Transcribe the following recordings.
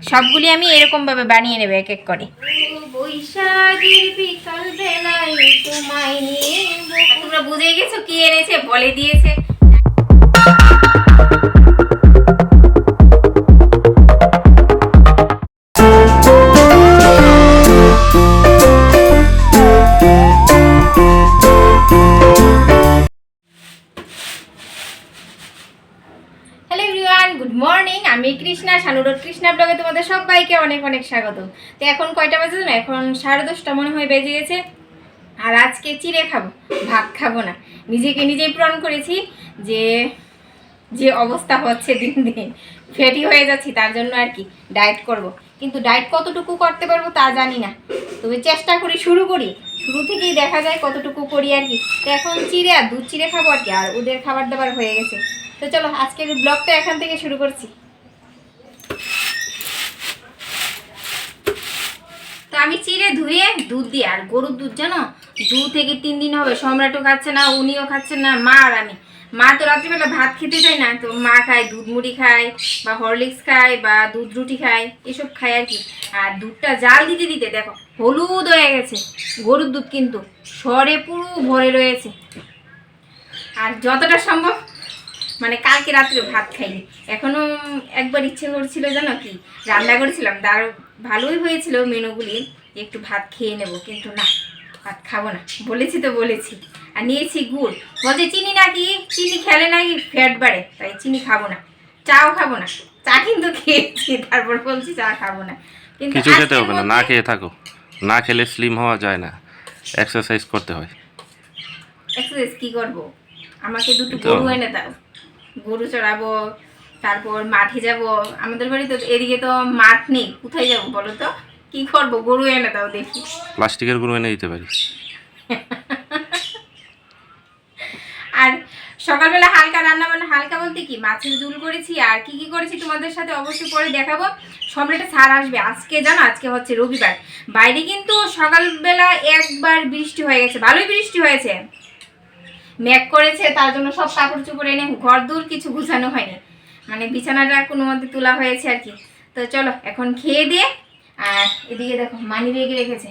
সবগুলি আমি এরকম ভাবে বানিয়ে নেব এক এক করে। বৈশাখের বিকাল বেলায় তোমায় নিয়ে, তোমরা বুঝে গেছো কি এনেছে, বলে দিয়েছে। গুড মর্নিং, আমি কৃষ্ণা, শানুরোড কৃষ্ণা ব্লগে তোমাদের সবাইকে অনেক অনেক স্বাগত। তো এখন কয়টা বাজে না, এখন 10:30 মনে হয় বেজে গেছে। আর আজকে চিড়ে খাবো, ভাত খাবো না। নিজেকে নিজেই প্রণ করেছি যে যে অবস্থা হচ্ছে দিন দিন ফ্যাটি হয়ে যাচ্ছি, তার জন্য আর কি ডায়েট করব। কিন্তু ডায়েট কতটুকু করতে পারবো তা জানি না, তবে চেষ্টা করি, শুরু থেকেই দেখা যায় কতটুকু করি আর কি। তো এখন চিড়ে আর দুধ চিড়ে খাবো আর কি, আর ওদের খাবার দাবার হয়ে গেছে। তো চলো আজকের ব্লগটা এখান থেকে শুরু করছি। তো আমি চিড়ে ধুয়ে দুধ দিয়ে, আর গরুর দুধ জানো 2 থেকে 3 দিন হবে, সম্রাটও খাচ্ছে না, উনিও খাচ্ছেন না, মা আর আমি। মা তো রাত্রিবেলা ভাত খেতে চায় না, তো মা খায় দুধ মুড়ি খায়, বা হরলিক্স খায়, বা দুধ রুটি খায়, এসব খায় আর কি। আর দুধটা জাল দিতে দিতে দেখো হলুদ হয়ে গেছে গরুর দুধ, কিন্তু সরে পুরো ভরে রয়েছে। আর যতটা সম্ভব মানে কালকে রাত্রে ভাত খাইনি, এখনো একবার ইচ্ছে করছিল জানো কি, রান্না করেছিলাম, তার ভালোই হয়েছিল মেনুগুলি, একটু ভাত খেয়ে নেব, কিন্তু না, ভাত খাবো না, বলেছি তো বলেছি। আর নিয়েছি গুড়, বলছে চিনি নাকি, চিনি খেলে নাকি ফ্যাট বাড়ে, তাই চিনি খাবো না। চাও খাবো না, চা কিন্তু খেয়েছি, তারপর বলছি চা খাবো না। কিন্তু কিছু খেতে হবে না, না খেয়ে থাকো। না খেলে স্লিম হওয়া যায় না, এক্সারসাইজ করতে হয়। এক্সারসাইজ কি করব, আমাকে দুটো গরু এনে দাও, গরু চড়াবো, তারপর মাঠে যাব। আমাদের বাড়ি তো এদিকে তো মাঠ নেই, কোথায় যাব বলো তো, কি করবো, গরু এনে দাও দেখি। প্লাস্টিকের গরু এনে দিতে পারি। আর সকালবেলা হালকা রান্না বান্না, হালকা বলতে কি মাছের ঝোল করেছি, আর কি কি করেছি তোমাদের সাথে অবশ্যই পরে দেখাবো। সম্রাটে স্যার আসবে আজকে, জানো আজকে হচ্ছে রবিবার। বাইরে কিন্তু সকালবেলা একবার বৃষ্টি হয়ে গেছে, ভালোই বৃষ্টি হয়েছে, মেঘ করেছে, তার জন্য সব কাপড় চোপড় এনে ঘর দূর কিছু গুছানো হয়নি, মানে বিছানাটা কোনো মধ্যে তোলা হয়েছে আর কি। তো চলো এখন খেয়ে দিয়ে, আর এদিকে দেখো মানি ব্যাগ রেখেছে,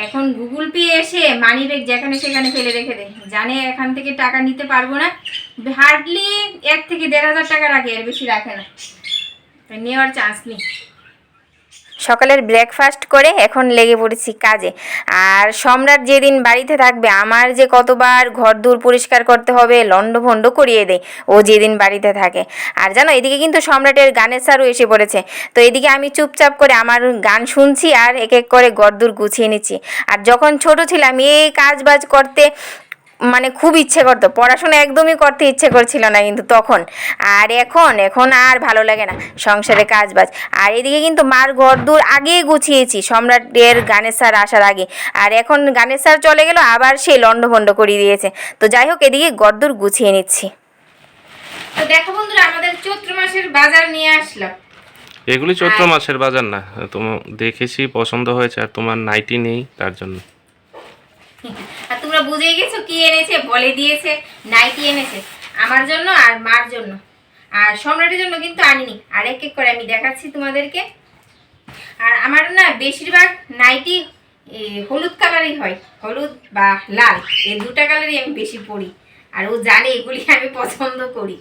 এখন গুগল পে এসে মানি ব্যাগ যেখানে সেখানে ফেলে রেখে দেয়, জানে এখান থেকে টাকা নিতে পারবো না, হার্ডলি 1 থেকে 1,500 টাকা রাখে, এর বেশি রাখে না, নেওয়ার চান্স নেই। সকালের ব্রেকফাস্ট করে এখন লেগে পড়েছি কাজে। আর সম্রাট যেদিন বাড়িতে থাকবে, আমার যে কতবার ঘর দূর পরিষ্কার করতে হবে, লন্ডভন্ড করিয়ে দেয় ও যেদিন বাড়িতে থাকে। আর জানো এদিকে কিন্তু সম্রাটের গানের স্যারও এসে পড়েছে, তো এদিকে আমি চুপচাপ করে আমার গান শুনছি আর এক এক করে ঘর দূর গুছিয়ে নিচ্ছি। আর যখন ছোট ছিলাম এই কাজ বাজ করতে মানে খুব ইচ্ছে করতো, পড়াশোনা একদমই করতে ইচ্ছে করছিল না কিন্তু তখন। আর এখন আর ভালো লাগে না সংসারে কাজ বাজ। আর এদিকে কিন্তু মার ঘর দূর আগেই গুছিয়েছি সম্রাটের গানের স্যার আসার আগে, আর এখন গানের স্যার চলে গেল, আবার সে লন্ডভন্ড করিয়ে দিয়েছে। তো যাই হোক এদিকে ঘর দূর গুছিয়ে নিচ্ছি। তো দেখো বন্ধুরা, আমাদের চৈত্র মাসের বাজার নিয়ে আসলাম। এগুলি চৈত্র মাসের বাজার না, তোমার দেখেছি পছন্দ হয়েছে, আর তোমার নাইটি নেই তার জন্য। আর তোমরা বুঝেই গেছো কি এনেছে, বলে দিয়েছে নাইটি এনেছে আমার জন্য আর মার জন্য, আর সম্রাটের জন্য কিন্তু আনিনি। আর এক এক করে আমি দেখাচ্ছি তোমাদেরকে। আর আমার না বেশিরভাগ নাইটি হলুদ কালারই হয়, হলুদ বা লাল, এই 2টা কালারই আমি বেশি পরি, আর ও জানে এগুলি আমি পছন্দ করি।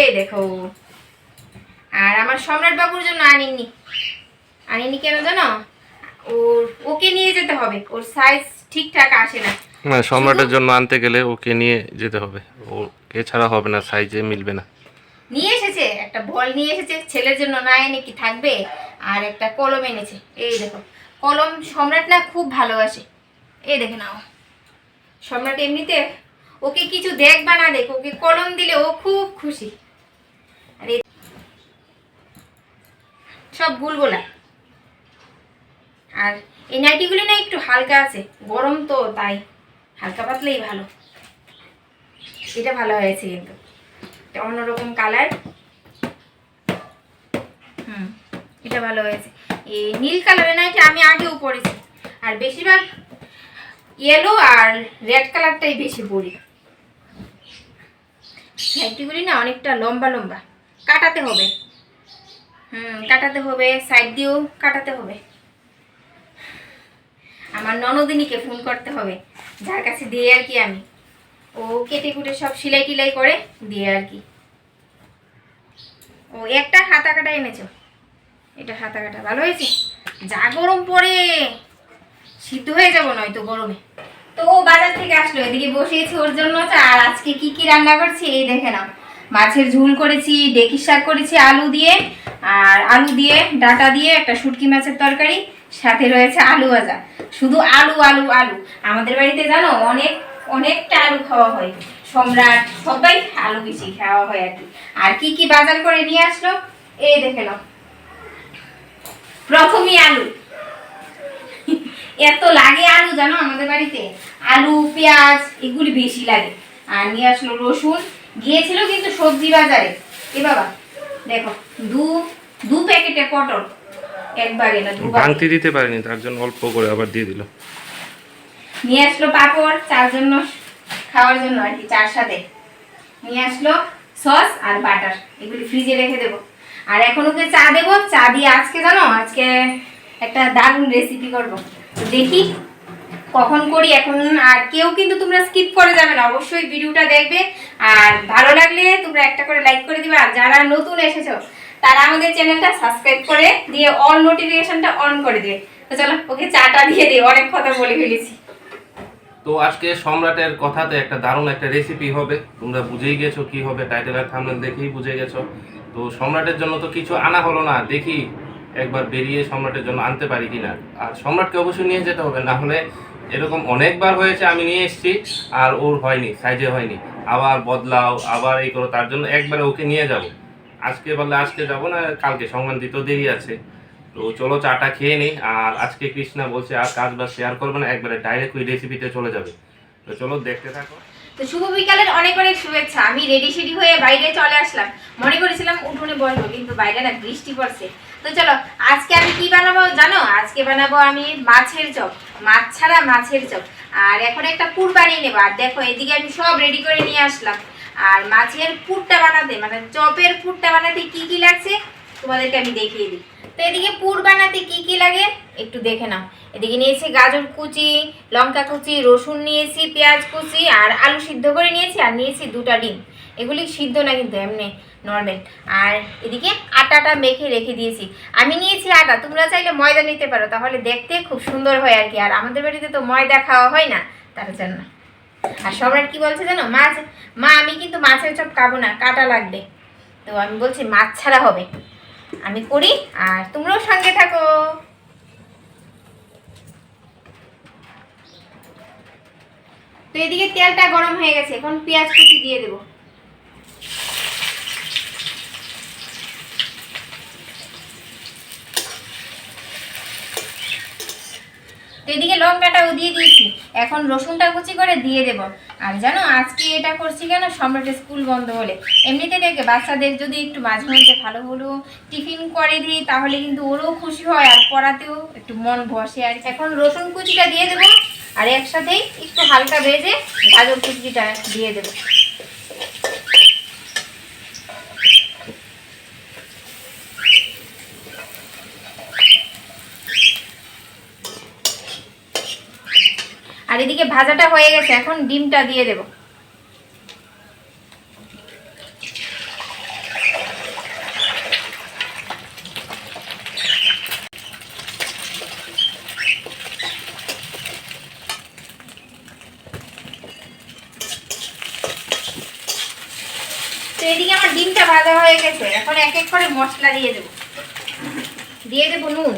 এই দেখো, আর আমার সম্রাট বাবুর জন্য আনিনি কেন জানো, ওকে নিয়ে যেতে হবে, ওর সাইজ ঠিকঠাক আসে না। সম্রাটের জন্য আনতে গেলে ওকে নিয়ে যেতে হবে, ওকে ছাড়া হবে না, সাইজে মিলবে না। নিয়ে এসেছে একটা বল, নিয়ে এসেছে ছেলের জন্য, না এনে কি থাকবে। আর একটা কলম এনেছে, এই দেখো কলম, সম্রাট না খুব ভালোবাসে, এই দেখে নাও। সম্রাট এমনিতে ওকে কিছু দেখ বা না দেখ, ওকে কলম দিলে ও খুব খুশি। আর সব গুলগোলা। আর এই নাইটিগুলি না একটু হালকা আছে, গরম তো তাই হালকা পাতলাই ভালো। এটা ভালো হয়েছে কিন্তু, এটা অন্যরকম কালার, এটা ভালো হয়েছে। এই নীল কালারের নাইটি আমি আগেও পরেছি, আর বেশিরভাগ ইয়েলো আর রেড কালারটাই বেশি পরি। নাইটিগুলি না অনেকটা লম্বা লম্বা, কাটাতে হবে। কাটাতে হবে, সাইড দিয়েও কাটাতে হবে। আমার ননদিনীকে ফোন করতে হবে, যার কাছে দিয়ে আর কি আমি, ও কেটে কুটে সব সেলাই টিলাই করে দিয়ে আর কি। ও একটা হাতা কাটা এনেছো, এটা হাতা কাটা ভালো হয়েছে। যা গরম পড়ে সিদ্ধ হয়ে যাবো নয়তো গরমে। তো ও বাজার থেকে আসলো, এদিকে বসিয়েছি ওর জন্য চা। আর আজকে কি কি রান্না করছি এই দেখে নাও। মাছের ঝোল করেছি, ডেকির শাক করেছি আলু দিয়ে, আর আলু দিয়ে ডাটা দিয়ে একটা শুটকি মাছের তরকারি, সাথে রয়েছে আলু ভাজা। শুধু আলু আলু আলু, আমাদের বাড়িতে জানো অনেকটা আলু খাওয়া হয়, সম্রাট সবাই আলু বেশি খাওয়া হয় আর কি। আর কি কি বাজার করে নিয়ে আসলো এই দেখে নাও। প্রথমই আলু, এত লাগে আলু জানো আমাদের বাড়িতে, আলু পেঁয়াজ এগুলি বেশি লাগে। আর নিয়ে আসলো রসুন, গিয়েছিল কিন্তু সবজি বাজারে। এ বাবা দেখো, দু প্যাকেটে পটল, একবারে না দুবার। ভাঙতি দিতে পারিনি, তার জন্য অল্প করে আবার দিয়ে দিল। নিয়ে আসলো পাঁপড় চার জন্য খাওয়ার জন্য আর কি, চার সাথে নিয়ে আসলো সস আর বাটার, এগুলি ফ্রিজে রেখে দেবো। আর এখন ওকে চা দেবো, চা দিয়ে আজকে জানো আজকে একটা দারুণ রেসিপি করবো, দেখি কখন করি এখন। আর কেউ কিন্তু তোমরা স্কিপ করে যাবে না, অবশ্যই ভিডিওটা দেখবে। আর ভালো লাগলে তোমরা একটা করে লাইক করে দিবে। আর যারা নতুন এসেছো তারা আমাদের চ্যানেলটা সাবস্ক্রাইব করে দিয়ে অল নোটিফিকেশনটা অন করে দিবে। তো চলো ওকে চাটা দিয়ে দিই, অনেক কথা বলে ফেলেছি। তো আজকে সম্রাটের কথাতে একটা দারুণ একটা রেসিপি হবে, তোমরা বুঝেই গেছো কি হবে, টাইটেল আর থাম্বনেল দেখেই বুঝে গেছো। তো সম্রাটের জন্য তো কিছু আনা হলো না, দেখি একবার বেরিয়ে সম্রাটের জন্য আনতে পারি কিনা। আর সম্রাটকে অবশ্যই নিয়ে যেতে হবে, না হলে এরকম অনেকবার হয়েছে আমি নিয়ে এসেছি আর ওর হয়নি, সাইজে হয়নি, আবার বদলাও আবার এই করো, তার জন্য একবারে ওকে নিয়ে যাব। আজকে বললে আজকে যাব না, কালকে সংবাদ দিতেও দেরি আছে। তো চলো চাটা খেয়ে নিই। আর আজকে কৃষ্ণা বলছে আর কাজ বাজ শেয়ার করবে না, একবারে ডাইরেক্ট ওই রেসিপিতে চলে যাবে। তো চলো দেখতে থাকো। তো শুভ বিকালের অনেক অনেক শুভেচ্ছা। আমি রেডি সেডি হয়ে বাইরে চলে আসলাম, মনে করেছিলাম উঠোনে বসবো, কিন্তু বাইরে না বৃষ্টি পড়ছে। তো চলো আজকে আমি কি বানাবো জানো, আজকে বানাবো আমি মাছের চপ, মাছ ছাড়া মাছের চপ। আর এখন একটা পুর বানিয়ে নেবো। আর দেখো এদিকে আমি সব রেডি করে নিয়ে আসলাম। আর মাছের পুরটা বানাতে মানে চপের পুরটা বানাতে কি কি লাগছে তোমাদেরকে আমি দেখিয়ে দিই। তো এদিকে পুর বানাতে কি কি লাগে একটু দেখে নাও। এদিকে নিয়েছি গাজর কুচি, লঙ্কা কুচি, রসুন নিয়েছি, পেঁয়াজ কুচি, আর আলু সিদ্ধ করে নিয়েছি, আর নিয়েছি 2টা ডিম। এগুলি সিদ্ধ না কিন্তু এমনি নর্মাল। আর এদিকে আটাটা মেখে রেখে দিয়েছি। আমি নিয়েছি আটা, তোমরা চাইলে ময়দা নিতে পারো, তাহলে দেখতে খুব সুন্দর হয় আর কি। আর আমাদের বাড়িতে তো ময়দা খাওয়া হয় না, তার জন্য। আর সম্রাট কি বলছে জানো, মা আমি কিন্তু মাছের চপ খাবো না, কাটা লাগবে। তো আমি বলছি মাছ ছাড়া হবে, আমি করি আর তোমরাও সঙ্গে থাকো। তো এদিকে তেলটা গরম হয়ে গেছে, এখন পেঁয়াজ কুচি দিয়ে দেবো। তো এদিকে লঙ্কাটাও দিয়ে দিয়েছি, এখন রসুনটা কুচি করে দিয়ে দেব। আর জানো আজকে এটা করছি কেন, সম্রাটের স্কুল বন্ধ বলে। এমনিতে দেখে বাচ্চাদের যদি একটু মাঝে মধ্যে ভালো হলো টিফিন করে দিই, তাহলে কিন্তু ওরও খুশি হয় আর পড়াতেও একটু মন বসে। আর এখন রসুন কুচিটা দিয়ে দেবো, আর একসাথেই একটু হালকা ভেজে গাজর কুচিটা দিয়ে দেবো। আর এদিকে ভাজাটা হয়ে গেছে, এখন ডিমটা দিয়ে দেব। তো এদিকে আমার ডিমটা ভাজা হয়ে গেছে, এখন এক এক করে মশলা দিয়ে দেব। দিয়ে দেব নুন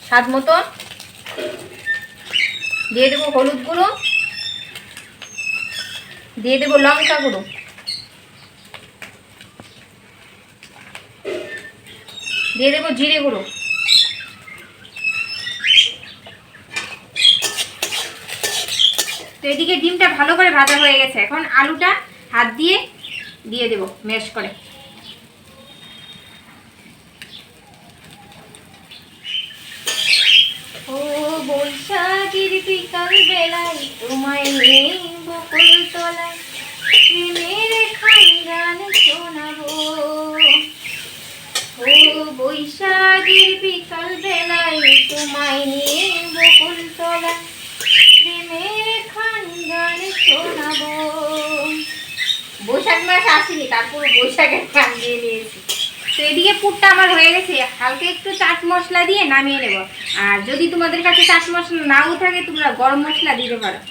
স্বাদ মতো, দিয়ে দেবো হলুদ গুঁড়ো, দিয়ে দেবো লঙ্কা গুঁড়ো, দিয়ে দেবো জিরে গুঁড়ো। তো এদিকে ডিমটা ভালো করে ভাজা হয়ে গেছে, এখন আলুটা হাত দিয়ে দেবো ম্যাশ করে। ও বৈশাখীর বিকাল বেলায় তোমায় নিয়ে বকুল তলায় প্রেমের খান গান শোনাবো। ও বৈশাখের বিকাল বেলায় তোমায় নিয়ে বকুল তলা প্রেমের খানগান শোনাবো। বৈশাখ মাস আসেনি, তারপর বৈশাখের গান দিয়ে নিয়েছি। তো এদিকে পুরটা আমার হয়ে গেছে, হালকা একটু চাট মশলা দিয়ে নামিয়ে নেব। আর যদি তোমাদের কাছে চাট মশলা নাও থাকে তোমরা গরম মশলা দিতে পারো।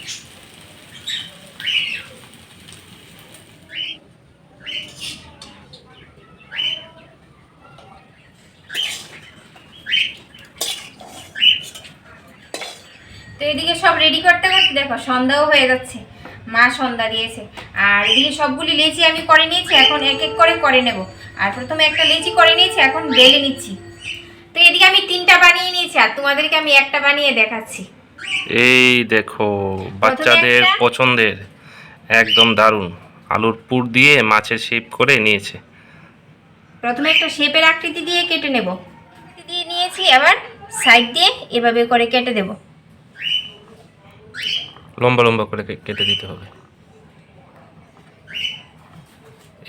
তো এদিকে সব রেডি করতে করতে দেখো সন্ধ্যাও হয়ে যাচ্ছে, মা সন্ধ্যা দিয়েছে। আর এদিকে সবগুলি লেচি আমি করে নিয়েছি, এখন এক এক করে করে নেব। আর প্রথমে একটা লেচি করে নিয়েছি, এখন বেলে নিচ্ছি। তো এদিকে আমি 3টা বানিয়ে নিয়েছি, আর তোমাদেরকে আমি একটা বানিয়ে দেখাচ্ছি। এই দেখো বাচ্চাদের একটা- পছন্দের একদম দারুণ আলুর পুর দিয়ে মাছের শেপ করে নিয়েছে। প্রথমে একটা শেপের আকৃতি দিয়ে কেটে নেব, দিয়ে নিয়েছি। আবার সাইড দিয়ে এভাবে করে কেটে দেব। লম্বা লম্বা করে কেটে দিতে হবে।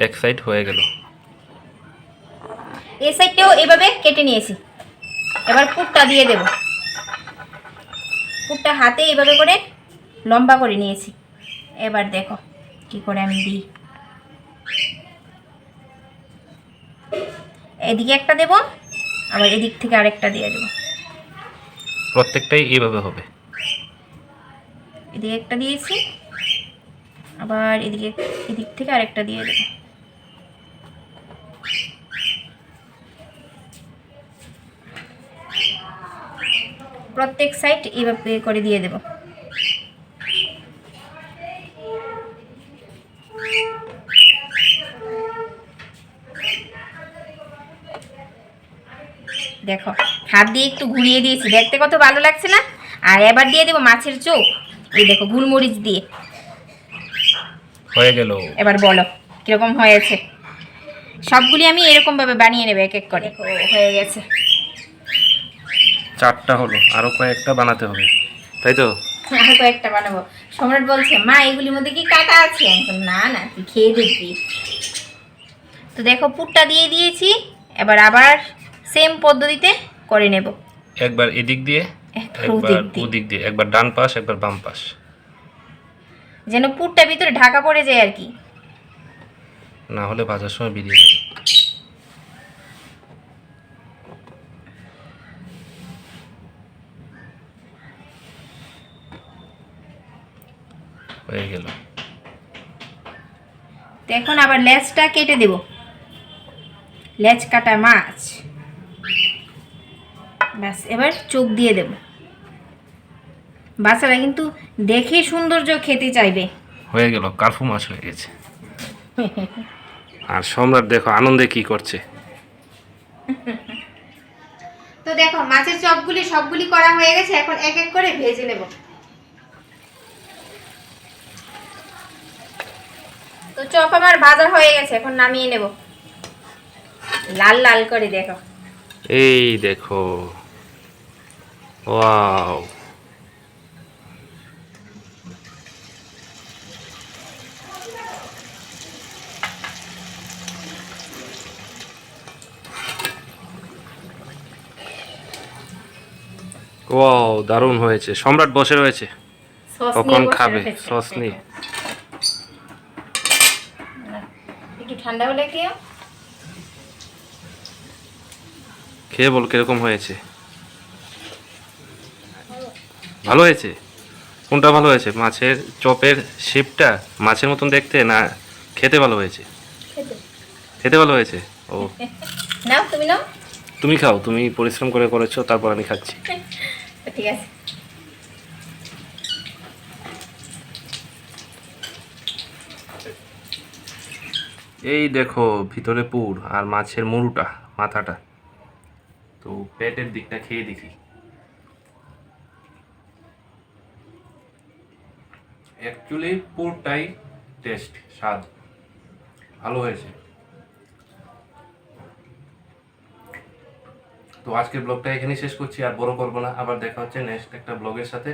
এক সাইড হয়ে গেল। এই সাইডটাও এভাবে কেটে নিয়েছি। এবার পুরটা দিয়ে দেব। পুরটা হাতে এভাবে করে লম্বা করে নিয়েছি। এবার দেখো কি করে আমি দিই। এদিকে একটা দেব, আবার এদিক থেকে আরেকটা দিয়ে দেব। প্রত্যেকটাই এইভাবে হবে। এদিকে একটা দিয়েছি, আবার এদিক থেকে আরেকটা দিয়ে দেব। প্রত্যেক সাইড এইভাবে করে দিয়ে দেব। দেখো হাত দিয়ে একটু ঘুরিয়ে দিয়েছি, দেখতে কত ভালো লাগছে না? আর এবার দিয়ে দেবো মাছের চোখ, এই দেখো গোলমরিচ দিয়ে। হয়ে গেল। এবার বলো কিরকম হয়েছে। সবগুলি আমি এরকম ভাবে বানিয়ে নেবে এক এক করে। হয়ে গেছে। 4টা হলো, আরো কয়েকটা বানাতে হবে, তাই তো? আর কয়েকটা বানাবো। সম্রাট বলছে মা এগুলির মধ্যে কি কাটা আছে? আমি বললাম, না না তুই খেয়ে দেখবি। তো দেখো পুরটা দিয়ে দিয়েছি, এবার আবার সেম পদ্ধতিতে করে নেব। একবার এদিক দিয়ে, একবার একবার ওদিক দিয়ে। ওদিক দিয়ে, একবার ডান পাশ একবার বাম পাশ, যেন পুরটা ভিতরে ঢাকা পড়ে যায় আর কি। না হলে ভাজার সময় বেরিয়ে যাবে। হয়ে গেল। তো এখন আবার লেজটা কেটে দেব। লেজ কাটা মাছ, ব্যাস এবার চোখ দিয়ে দেব। বাচ্চারা কিন্তু দেখে সৌন্দর্য খেতে চাইবে। হয়ে গেল, কার্ফু মাছ হয়ে গেছে। আর সম্রাট দেখো আনন্দে কি করছে। তো দেখো মাছের চপগুলি সবগুলি করা হয়ে গেছে, এখন এক এক করে ভেজে নেব। তো চপ আমার ভাজা হয়ে গেছে, এখন নামিয়ে নেব। লাল লাল করে দেখো। এই দেখো, ওয়াও, ওয়াও, দারুণ হয়েছে। সম্রাট বসে রয়েছে, সস কখন নিয়ে বসে খাবে রয়েছে। সস নিয়ে। একটু ঠান্ডা হলে খেয়েও। খেয়ে বল কিরকম হয়েছে। ভালো হয়েছে? কোনটা ভালো হয়েছে, মাছের চপের শেপটা মাছের মতন দেখতে, না খেতে ভালো হয়েছে? খেতে ভালো হয়েছে। ও, নাও তুমি নাও। তুমি খাও, তুমি পরিশ্রম করে করেছো, তারপর আমি খাচ্ছি। তো ঠিক আছে। এই দেখো ভিতরে পুর আর মাছের মুড়ুটা, মাথাটা। তো পেটের দিকটা খেয়ে দেখি। অ্যাকচুয়ালি পুরটাই টেস্ট, স্বাদ ভালো হয়েছে। তো আজকের ব্লগটা এখানেই শেষ করছি, আর বড় করবো না। আবার দেখা হচ্ছে নেক্সট একটা ব্লগের সাথে।